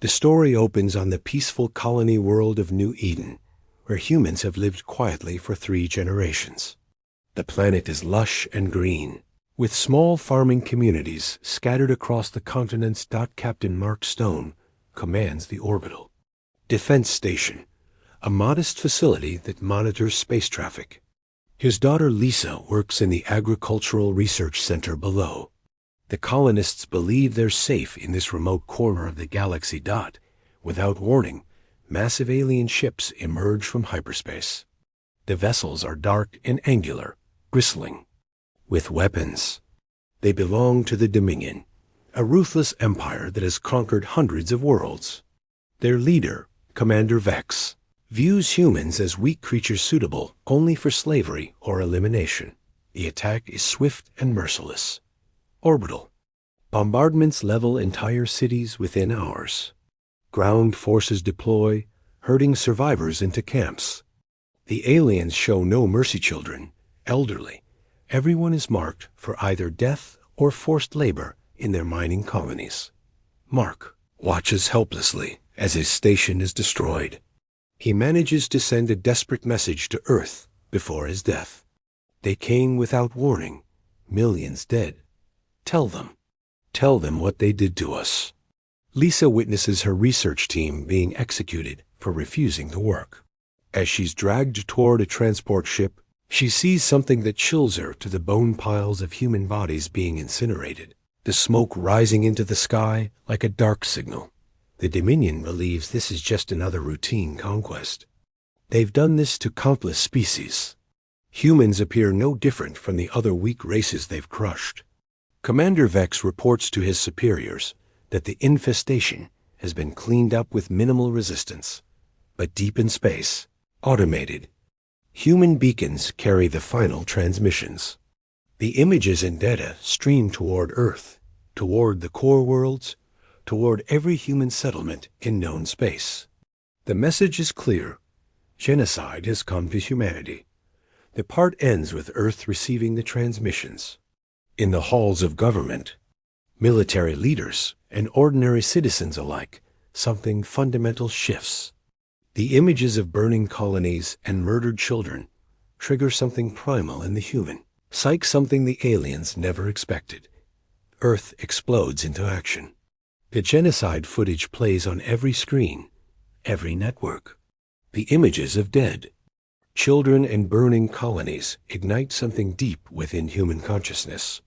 The story opens on the peaceful colony world of New Eden, where humans have lived quietly for 3 generations. The planet is lush and green, with small farming communities scattered across the continents. Captain Mark Stone commands the orbital defense station, a modest facility that monitors space traffic. His daughter Lisa works in the Agricultural Research Center below. The colonists believe they're safe in this remote corner of the galaxy. Without warning, massive alien ships emerge from hyperspace. The vessels are dark and angular, bristling with weapons. They belong to the Dominion, a ruthless empire that has conquered hundreds of worlds. Their leader, Commander Vex, views humans as weak creatures suitable only for slavery or elimination. The attack is swift and merciless. Orbital. Bombardments level entire cities within hours. Ground forces deploy, herding survivors into camps. The aliens show no mercy. Children, elderly, everyone is marked for either death or forced labor in their mining colonies. Mark watches helplessly as his station is destroyed. He manages to send a desperate message to Earth before his death. They came without warning, millions dead. Tell them what they did to us. Lisa witnesses her research team being executed for refusing to work. As she's dragged toward a transport ship, she sees something that chills her to the bone. Piles of human bodies being incinerated, the smoke rising into the sky like a dark signal. The Dominion believes this is just another routine conquest. They've done this to countless species. Humans appear no different from the other weak races they've crushed. Commander Vex reports to his superiors that the infestation has been cleaned up with minimal resistance. But deep in space, automated, human beacons carry the final transmissions. The images and data stream toward Earth, toward the core worlds, toward every human settlement in known space. The message is clear. Genocide has come to humanity. The part ends with Earth receiving the transmissions. In the halls of government, military leaders and ordinary citizens alike, something fundamental shifts. The images of burning colonies and murdered children trigger something primal in the human, psych something the aliens never expected. Earth explodes into action. The genocide footage plays on every screen, every network. The images of dead children and burning colonies ignite something deep within human consciousness.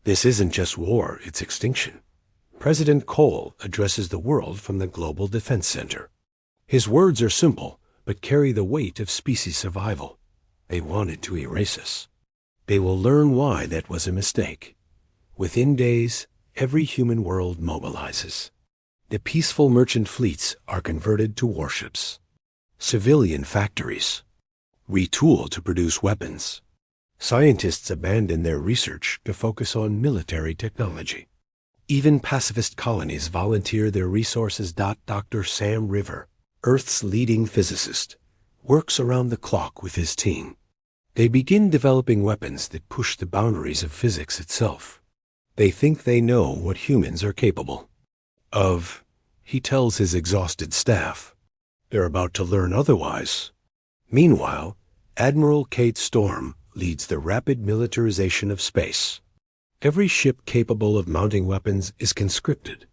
This isn't just war, it's extinction. President Cole addresses the world from the Global Defense Center. His words are simple, but carry the weight of species survival. They wanted to erase us. They will learn why that was a mistake. Within days, every human world mobilizes. The peaceful merchant fleets are converted to warships. Civilian factories retool to produce weapons. Scientists abandon their research to focus on military technology. Even pacifist colonies volunteer their resources. Dr. Sam River, Earth's leading physicist, works around the clock with his team. They begin developing weapons that push the boundaries of physics itself. They think they know what humans are capable of, he tells his exhausted staff. They're about to learn otherwise. Meanwhile, Admiral Kate Storm leads the rapid militarization of space. Every ship capable of mounting weapons is conscripted.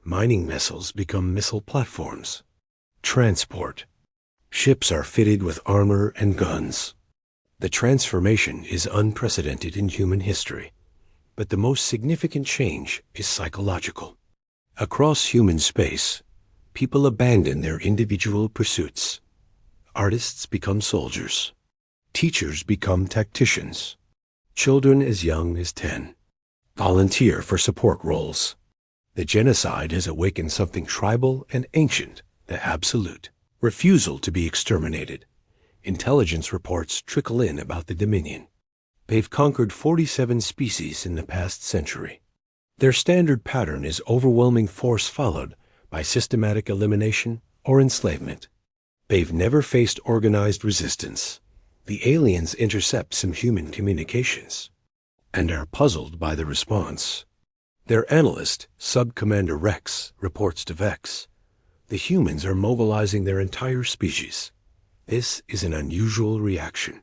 Mining vessels become missile platforms. Transport. Ships are fitted with armor and guns. The transformation is unprecedented in human history. But the most significant change is psychological. Across human space, people abandon their individual pursuits. Artists become soldiers. Teachers become tacticians. Children as young as 10 volunteer for support roles. The genocide has awakened something tribal and ancient, the absolute refusal to be exterminated. Intelligence reports trickle in about the Dominion. They've conquered 47 species in the past century. Their standard pattern is overwhelming force followed by systematic elimination or enslavement. They've never faced organized resistance. The aliens intercept some human communications and are puzzled by the response. Their analyst, Sub-Commander Rex, reports to Vex. The humans are mobilizing their entire species. This is an unusual reaction.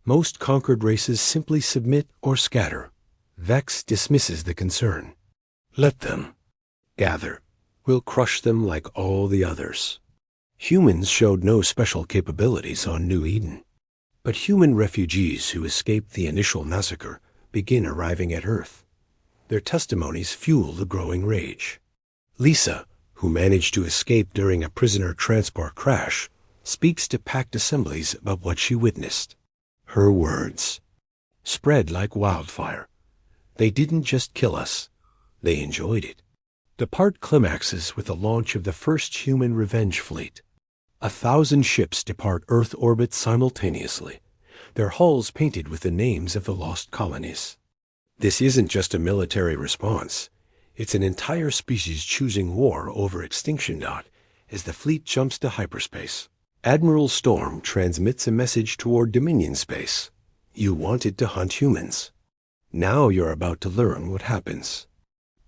Most conquered races simply submit or scatter. Vex dismisses the concern. Let them gather. We'll crush them like all the others. Humans showed no special capabilities on New Eden. But human refugees who escaped the initial massacre begin arriving at Earth. Their testimonies fuel the growing rage. Lisa, who managed to escape during a prisoner transport crash, speaks to packed assemblies about what she witnessed. Her words spread like wildfire. They didn't just kill us, they enjoyed it. The part climaxes with the launch of the first human revenge fleet. 1,000 ships depart Earth orbit simultaneously, their hulls painted with the names of the lost colonies. This isn't just a military response. It's an entire species choosing war over extinction. As the fleet jumps to hyperspace, Admiral Storm transmits a message toward Dominion space. You wanted to hunt humans. Now you're about to learn what happens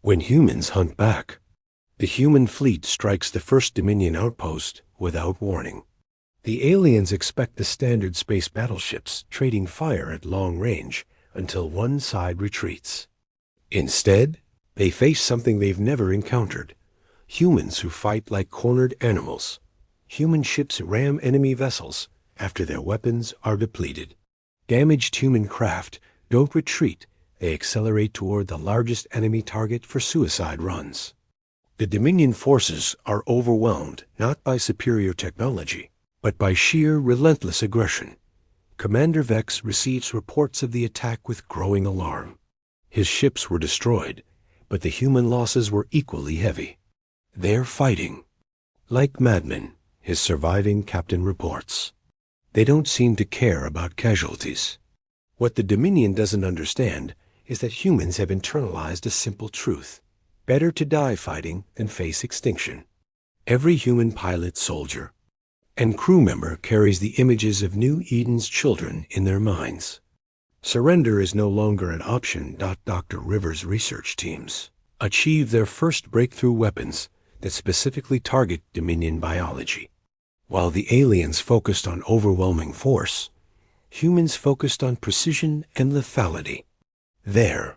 when humans hunt back. The human fleet strikes the first Dominion outpost without warning. The aliens expect the standard space battleships trading fire at long range until one side retreats. Instead, they face something they've never encountered: humans who fight like cornered animals. Human ships ram enemy vessels after their weapons are depleted. Damaged human craft don't retreat, they accelerate toward the largest enemy target for suicide runs. The Dominion forces are overwhelmed not by superior technology, but by sheer relentless aggression. Commander Vex receives reports of the attack with growing alarm. His ships were destroyed, but the human losses were equally heavy. They're fighting like madmen, his surviving captain reports. They don't seem to care about casualties. What the Dominion doesn't understand is that humans have internalized a simple truth: better to die fighting than face extinction. Every human pilot, soldier, and crew member carries the images of New Eden's children in their minds. Surrender is no longer an option. Dr. Rivers' research teams achieve their first breakthrough weapons that specifically target Dominion biology. While the aliens focused on overwhelming force, humans focused on precision and lethality. Their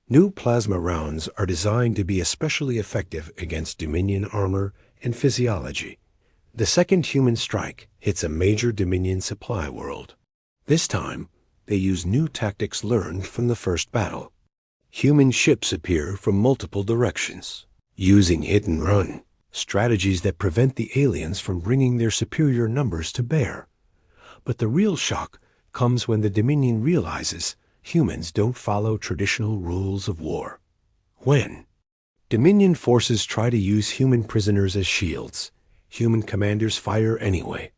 new plasma rounds are designed to be especially effective against Dominion armor and physiology. The second human strike hits a major Dominion supply world. This time, they use new tactics learned from the first battle. Human ships appear from multiple directions, using hit and run, strategies that prevent the aliens from bringing their superior numbers to bear. But the real shock comes when the Dominion realizes humans don't follow traditional rules of war. When Dominion forces try to use human prisoners as shields, human commanders fire anyway.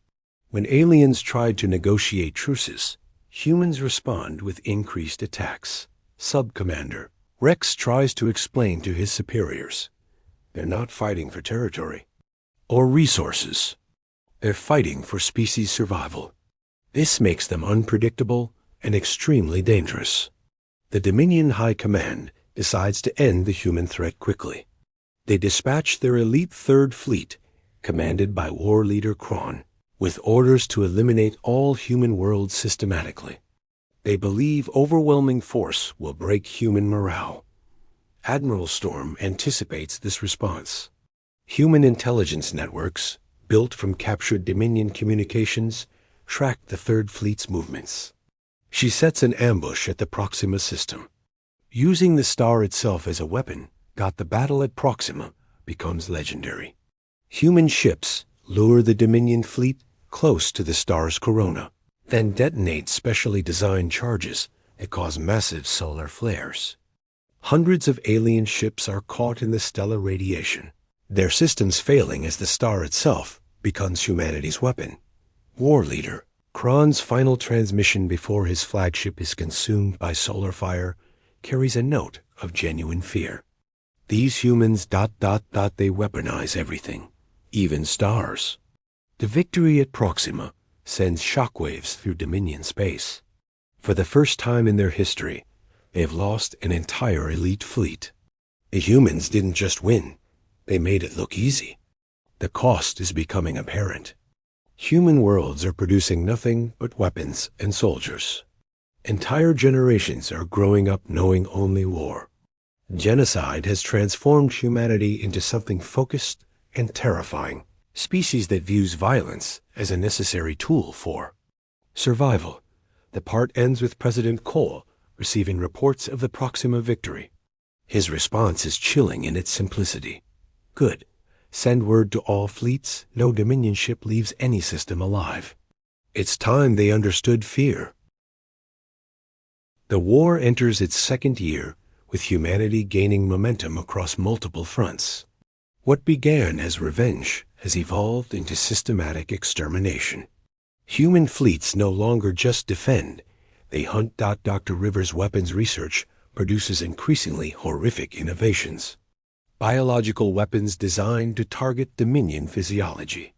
When aliens tried to negotiate truces, humans respond with increased attacks. Sub-Commander Rex tries to explain to his superiors, they're not fighting for territory or resources. They're fighting for species survival. This makes them unpredictable and extremely dangerous. The Dominion High Command decides to end the human threat quickly. They dispatch their elite Third Fleet, commanded by War Leader Kron, with orders to eliminate all human worlds systematically. They believe overwhelming force will break human morale. Admiral Storm anticipates this response. Human intelligence networks, built from captured Dominion communications, track the Third Fleet's movements. She sets an ambush at the Proxima system. Using the star itself as a weapon, the battle at Proxima becomes legendary. Human ships lure the Dominion fleet close to the star's corona, then detonate specially designed charges that cause massive solar flares. Hundreds of alien ships are caught in the stellar radiation, their systems failing as the star itself becomes humanity's weapon. War Leader Kron's final transmission before his flagship is consumed by solar fire carries a note of genuine fear. These humans ... they weaponize everything, even stars. The victory at Proxima sends shockwaves through Dominion space. For the first time in their history, they've lost an entire elite fleet. The humans didn't just win, they made it look easy. The cost is becoming apparent. Human worlds are producing nothing but weapons and soldiers. Entire generations are growing up knowing only war. Genocide has transformed humanity into something focused and terrifying, species that views violence as a necessary tool for survival. The part ends with President Cole receiving reports of the Proxima victory. His response is chilling in its simplicity. Good. Send word to all fleets, no Dominion ship leaves any system alive. It's time they understood fear. The war enters its second year, with humanity gaining momentum across multiple fronts. What began as revenge has evolved into systematic extermination. Human fleets no longer just defend, they hunt. Dr. Rivers' weapons research produces increasingly horrific innovations. Biological weapons designed to target Dominion physiology.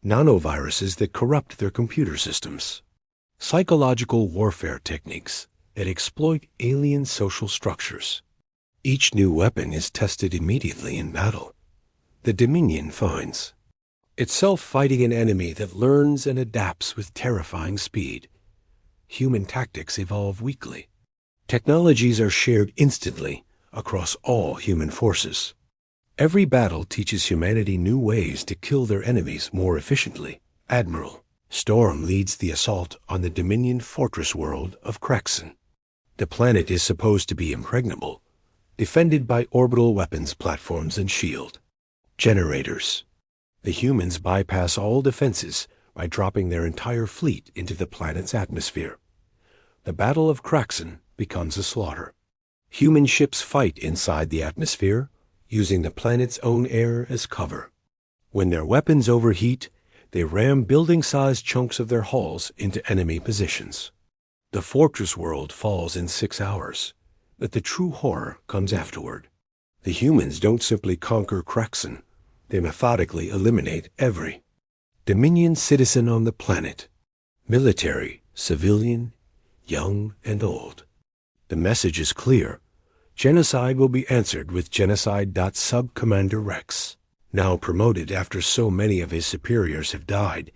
Nanoviruses that corrupt their computer systems. Psychological warfare techniques that exploit alien social structures. Each new weapon is tested immediately in battle. The Dominion finds itself fighting an enemy that learns and adapts with terrifying speed. Human tactics evolve weekly. Technologies are shared instantly across all human forces. Every battle teaches humanity new ways to kill their enemies more efficiently. Admiral Storm leads the assault on the Dominion fortress world of Kraxon. The planet is supposed to be impregnable, defended by orbital weapons platforms and shield generators. The humans bypass all defenses by dropping their entire fleet into the planet's atmosphere. The Battle of Kraxon becomes a slaughter. Human ships fight inside the atmosphere, using the planet's own air as cover. When their weapons overheat, they ram building-sized chunks of their hulls into enemy positions. The fortress world falls in 6 hours, but the true horror comes afterward. The humans don't simply conquer Kraxon, they methodically eliminate every Dominion citizen on the planet. Military, civilian, young and old. The message is clear. Genocide will be answered with genocide. Sub-Commander Rex, now promoted after so many of his superiors have died,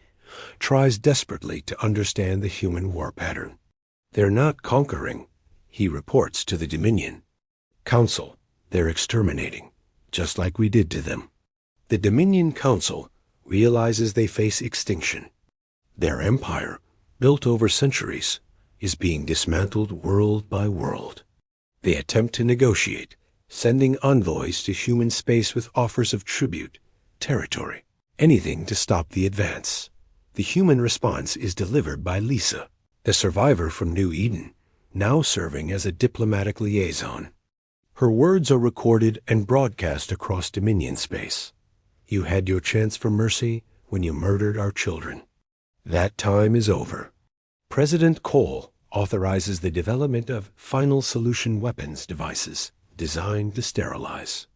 tries desperately to understand the human war pattern. They're not conquering, he reports to the Dominion Council. They're exterminating, just like we did to them. The Dominion Council realizes they face extinction. Their empire, built over centuries, is being dismantled world by world. They attempt to negotiate, sending envoys to human space with offers of tribute, territory, anything to stop the advance. The human response is delivered by Lisa, the survivor from New Eden, now serving as a diplomatic liaison. Her words are recorded and broadcast across Dominion space. You had your chance for mercy when you murdered our children. That time is over. President Cole authorizes the development of final solution weapons devices designed to sterilize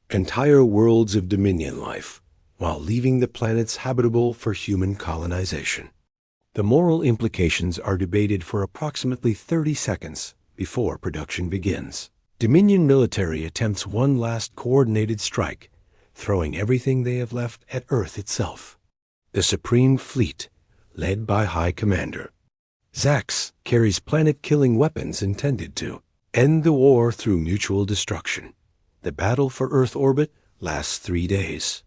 entire worlds of Dominion life while leaving the planets habitable for human colonization. The moral implications are debated for approximately 30 seconds before production begins. Dominion military attempts one last coordinated strike, throwing everything they have left at Earth itself. The Supreme Fleet, led by High Commander Zax, carries planet-killing weapons intended to end the war through mutual destruction. The battle for Earth orbit lasts 3 days.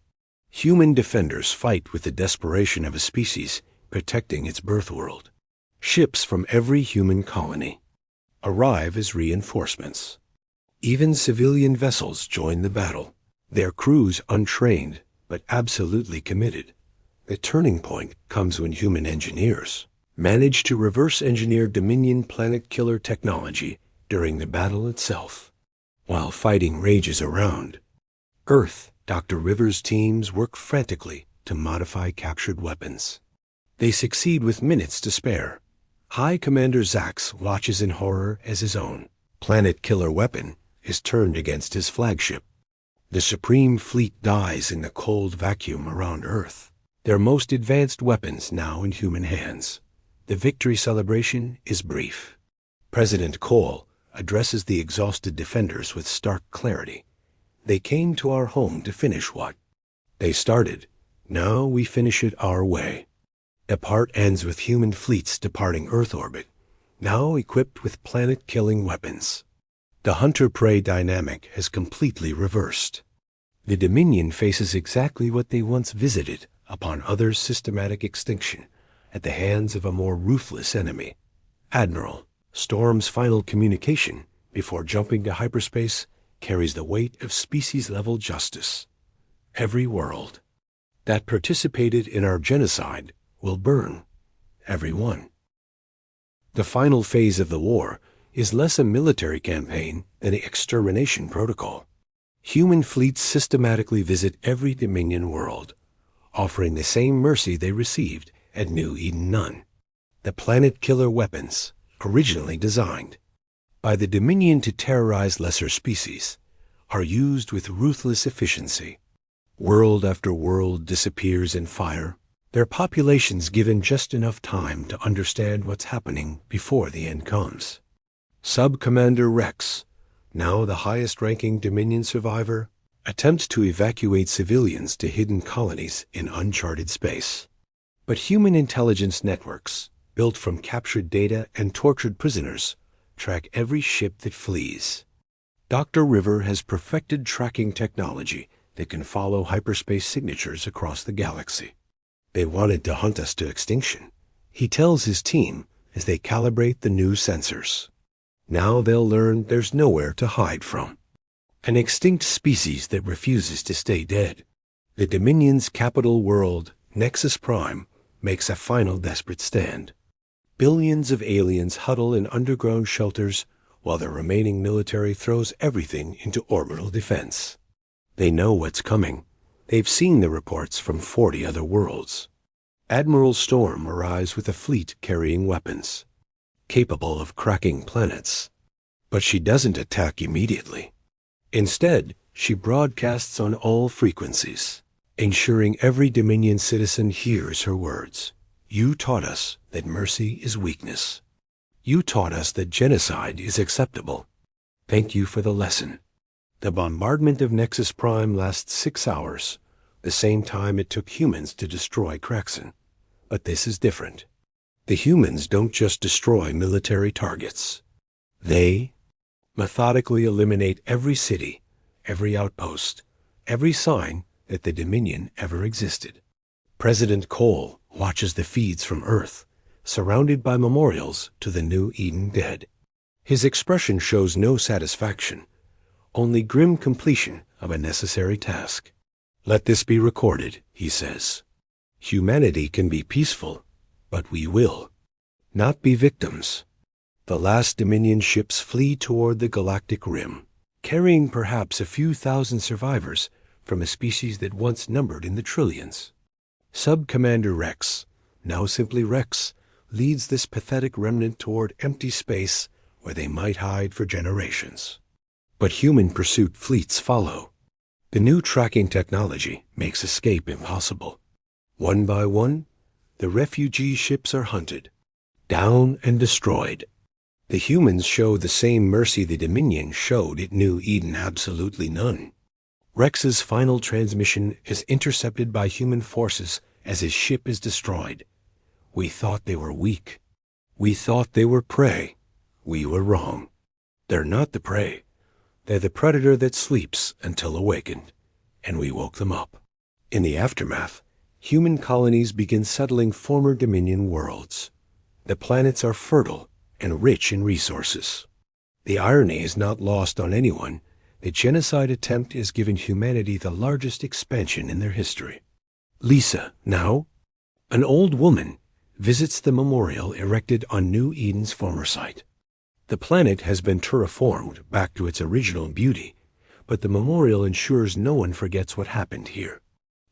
Human defenders fight with the desperation of a species protecting its birth world. Ships from every human colony arrive as reinforcements. Even civilian vessels join the battle, their crews untrained but absolutely committed. The turning point comes when human engineers manage to reverse engineer Dominion planet killer technology during the battle itself. While fighting rages around Earth, Dr. Rivers' teams work frantically to modify captured weapons. They succeed with minutes to spare. High Commander Zax watches in horror as his own planet killer weapon is turned against his flagship. The Supreme Fleet dies in the cold vacuum around Earth, their most advanced weapons now in human hands. The victory celebration is brief. President Cole addresses the exhausted defenders with stark clarity. They came to our home to finish what they started, Now we finish it our way. A part ends with human fleets departing Earth orbit, now equipped with planet-killing weapons. The hunter-prey dynamic has completely reversed. The Dominion faces exactly what they once visited upon others' systematic extinction at the hands of a more ruthless enemy. Admiral Storm's final communication before jumping to hyperspace carries the weight of species-level justice. Every world that participated in our genocide will burn. Every one. The final phase of the war is less a military campaign than an extermination protocol. Human fleets systematically visit every Dominion world, offering the same mercy they received at New Eden None. The planet-killer weapons, originally designed by the Dominion to terrorize lesser species, are used with ruthless efficiency. World after world disappears in fire, their populations given just enough time to understand what's happening before the end comes. Sub-Commander Rex, now the highest-ranking Dominion survivor, attempts to evacuate civilians to hidden colonies in uncharted space. But human intelligence networks, built from captured data and tortured prisoners, track every ship that flees. Dr. River has perfected tracking technology that can follow hyperspace signatures across the galaxy. They wanted to hunt us to extinction, he tells his team as they calibrate the new sensors. Now they'll learn there's nowhere to hide from. An extinct species that refuses to stay dead. The Dominion's capital world, Nexus Prime, makes a final desperate stand. Billions of aliens huddle in underground shelters while the remaining military throws everything into orbital defense. They know what's coming. They've seen the reports from 40 other worlds. Admiral Storm arrives with a fleet carrying weapons, capable of cracking planets. But she doesn't attack immediately. Instead, she broadcasts on all frequencies, ensuring every Dominion citizen hears her words. You taught us that mercy is weakness. You taught us that genocide is acceptable. Thank you for the lesson. The bombardment of Nexus Prime lasts 6 hours, the same time it took humans to destroy Kraxon. But this is different. The humans don't just destroy military targets. They methodically eliminate every city, every outpost, every sign that the Dominion ever existed. President Cole watches the feeds from Earth, surrounded by memorials to the New Eden dead. His expression shows no satisfaction, only grim completion of a necessary task. Let this be recorded, he says. Humanity can be peaceful, but we will not be victims. The last Dominion ships flee toward the galactic rim, carrying perhaps a few thousand survivors from a species that once numbered in the trillions. Sub-Commander Rex, now simply Rex, leads this pathetic remnant toward empty space where they might hide for generations. But human pursuit fleets follow. The new tracking technology makes escape impossible. One by one, the refugee ships are hunted, down and destroyed. The humans show the same mercy the Dominion showed at New Eden absolutely none. Rex's final transmission is intercepted by human forces as his ship is destroyed. We thought they were weak. We thought they were prey. We were wrong. They're not the prey. They're the predator that sleeps until awakened, and we woke them up. In the aftermath, human colonies begin settling former Dominion worlds. The planets are fertile and rich in resources. The irony is not lost on anyone. The genocide attempt has given humanity the largest expansion in their history. Lisa, now, an old woman, visits the memorial erected on New Eden's former site. The planet has been terraformed back to its original beauty, but the memorial ensures no one forgets what happened here.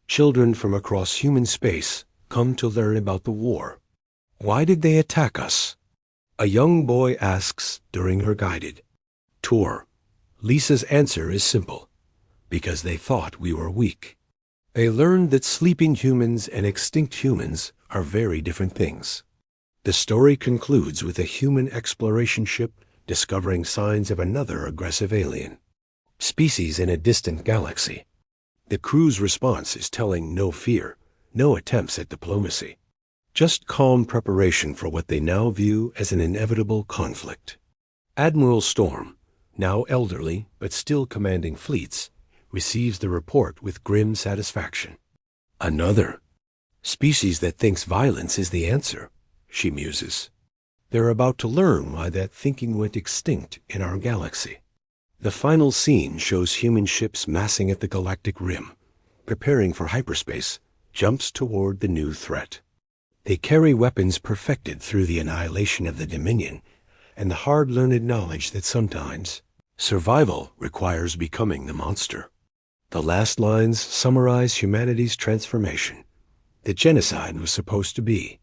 Children from across human space come to learn about the war. Why did they attack us? A young boy asks during her guided tour. Lisa's answer is simple. Because they thought we were weak. They learned that sleeping humans and extinct humans are very different things. The story concludes with a human exploration ship discovering signs of another aggressive alien species in a distant galaxy. The crew's response is telling no fear, No attempts at diplomacy. Just calm preparation for what they now view as an inevitable conflict. Admiral Storm, now elderly but still commanding fleets, receives the report with grim satisfaction. Another species that thinks violence is the answer, she muses. They're about to learn why that thinking went extinct in our galaxy. The final scene shows human ships massing at the galactic rim, preparing for hyperspace, jumps toward the new threat. They carry weapons perfected through the annihilation of the Dominion and the hard-learned knowledge that sometimes survival requires becoming the monster. The last lines summarize humanity's transformation. The genocide was supposed to be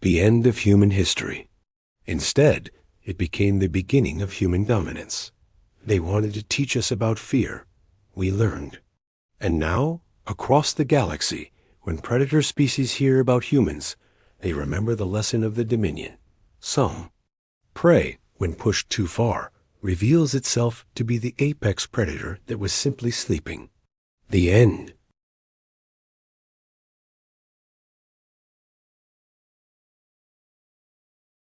the end of human history. Instead, it became the beginning of human dominance. They wanted to teach us about fear. We learned. And now, across the galaxy, when predator species hear about humans, they remember the lesson of the Dominion. Some prey, when pushed too far, reveals itself to be the apex predator that was simply sleeping. The end